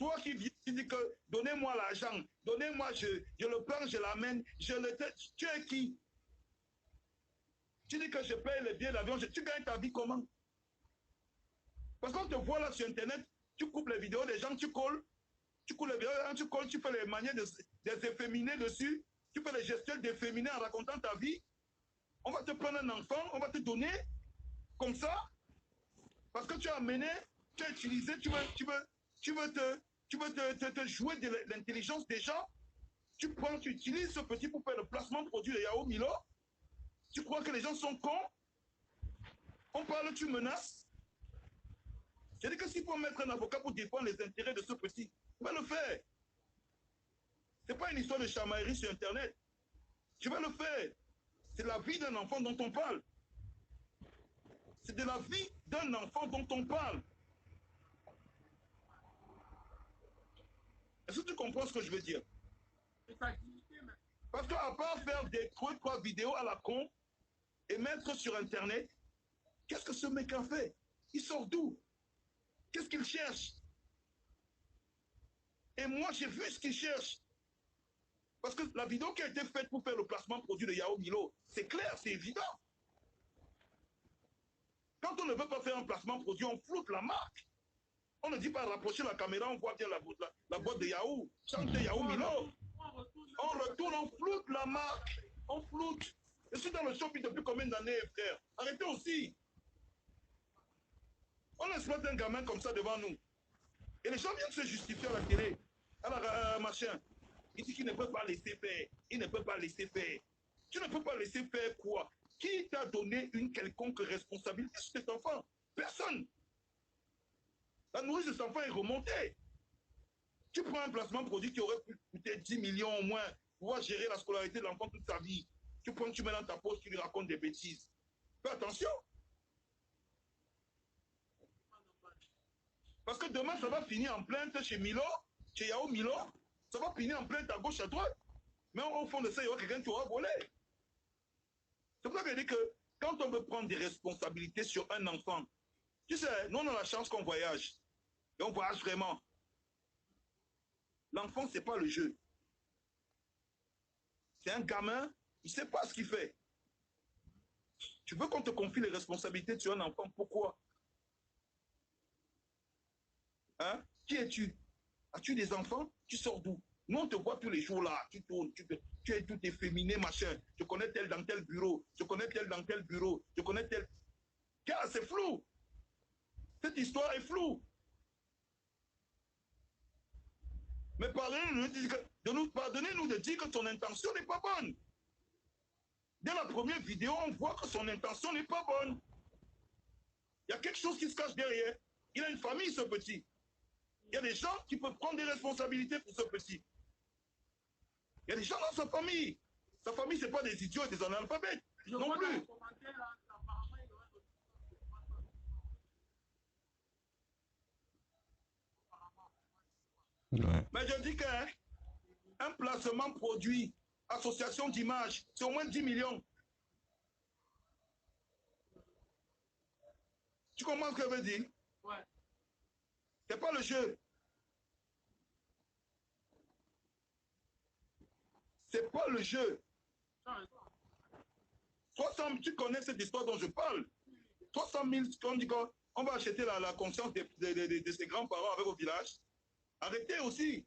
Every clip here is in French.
Toi qui viens, tu dis que donnez-moi l'argent, donnez-moi, je le prends, je l'amène, je le... Tu es qui? Tu dis que je paye le billet d'avion, tu gagnes ta vie comment? Parce qu'on te voit là sur Internet, tu coupes les vidéos des gens, tu colles les vidéos, tu colles, tu fais les manières des efféminés dessus, tu fais les gestions d'efféminés en racontant ta vie. On va te prendre un enfant, on va te donner comme ça, parce que tu as amené, tu as utilisé, tu veux te jouer de l'intelligence des gens. Tu prends, tu utilises ce petit pour faire le placement de produit de Yahoo Milo. Tu crois que les gens sont cons? On parle, tu menaces. C'est-à-dire que s'il faut mettre un avocat pour défendre les intérêts de ce petit, on va le faire. Ce n'est pas une histoire de chamaillerie sur Internet. Je vais le faire. C'est la vie d'un enfant dont on parle. C'est de la vie d'un enfant dont on parle. Est-ce que tu comprends ce que je veux dire? Parce qu'à part faire des 3 vidéos à la con et mettre sur Internet, qu'est-ce que ce mec a fait? Il sort d'où? Qu'est-ce qu'il cherche? Et moi, j'ai vu ce qu'il cherche. Parce que la vidéo qui a été faite pour faire le placement produit de Yahoo Milo, c'est clair, c'est évident. Quand on ne veut pas faire un placement produit, on floute la marque. On ne dit pas rapprocher la caméra, on voit bien la boîte de Yahoo. Chante Yahoo Milo. On retourne, on floute la marque. On floute. Je suis dans le shopping depuis combien d'années, frère? Arrêtez aussi. On exploite un gamin comme ça devant nous. Et les gens viennent se justifier à la télé. Alors, machin. Il dit qu'il ne peut pas laisser faire. Il ne peut pas laisser faire. Tu ne peux pas laisser faire quoi? Qui t'a donné une quelconque responsabilité sur cet enfant? Personne. La nourrice de cet enfant est remontée. Tu prends un placement produit qui aurait pu coûter 10 millions au moins pour pouvoir gérer la scolarité de l'enfant toute sa vie. Tu prends, tu mets dans ta poche, tu lui racontes des bêtises. Fais attention. Parce que demain, ça va finir en plainte chez Milo, chez Yahoo Milo. Ça va finir en plainte à gauche, à droite. Mais au fond de ça, il y aura quelqu'un qui aura volé. C'est pour ça que je dis que quand on veut prendre des responsabilités sur un enfant, tu sais, nous on a la chance qu'on voyage. Et on voyage vraiment. L'enfant, ce n'est pas le jeu. C'est un gamin, il ne sait pas ce qu'il fait. Tu veux qu'on te confie les responsabilités sur un enfant, pourquoi? Hein? Qui es-tu? As-tu des enfants? Tu sors d'où? Nous, on te voit tous les jours là, tu tournes, tu es tout efféminé, machin. Je connais tel dans tel bureau, je connais tel dans tel bureau, je connais tel... Car c'est flou. Cette histoire est floue. Mais pardonnez-nous de dire que ton intention n'est pas bonne. Dès la première vidéo, on voit que son intention n'est pas bonne. Il y a quelque chose qui se cache derrière. Il a une famille, ce petit. Il y a des gens qui peuvent prendre des responsabilités pour ce petit. Il y a des gens dans sa famille. Sa famille, ce n'est pas des idiots et des analphabètes. Non plus. Ouais. Mais je dis qu'un placement produit, association d'image, c'est au moins 10 millions. Tu comprends ce que je veux dire? Ouais. C'est pas le jeu. C'est pas le jeu. 300 000, tu connais cette histoire dont je parle. 300 000, on dit qu'on va acheter la conscience de ses grands-parents avec au village. Arrêtez aussi.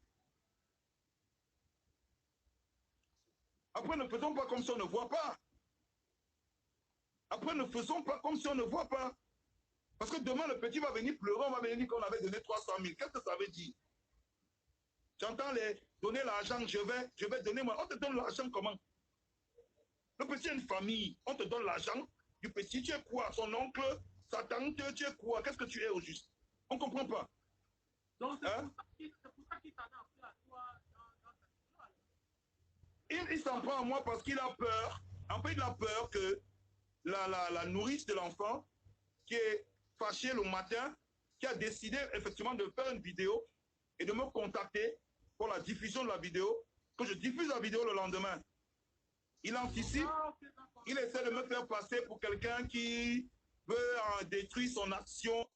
Après, ne faisons pas comme si on ne voit pas. Après, ne faisons pas comme si on ne voit pas. Parce que demain, le petit va venir pleurer, on va venir dire qu'on avait donné 300 000. Qu'est-ce que ça veut dire? J'entends les donner l'argent, je vais donner moi. On te donne l'argent comment? Le petit a une famille, on te donne l'argent du petit, tu es quoi? Son oncle, sa tante, tu es quoi? Qu'est-ce que tu es au juste? On ne comprend pas. Donc c'est pour ça qu'il t'en a appris à toi dans ta vie. Il s'en prend à moi parce qu'il a peur. En fait, il a peur que la nourrice de l'enfant, qui est fâchée le matin, qui a décidé effectivement de faire une vidéo et de me contacter pour la diffusion de la vidéo, que je diffuse la vidéo le lendemain. Il anticipe, il essaie de me faire passer pour quelqu'un qui veut détruire son action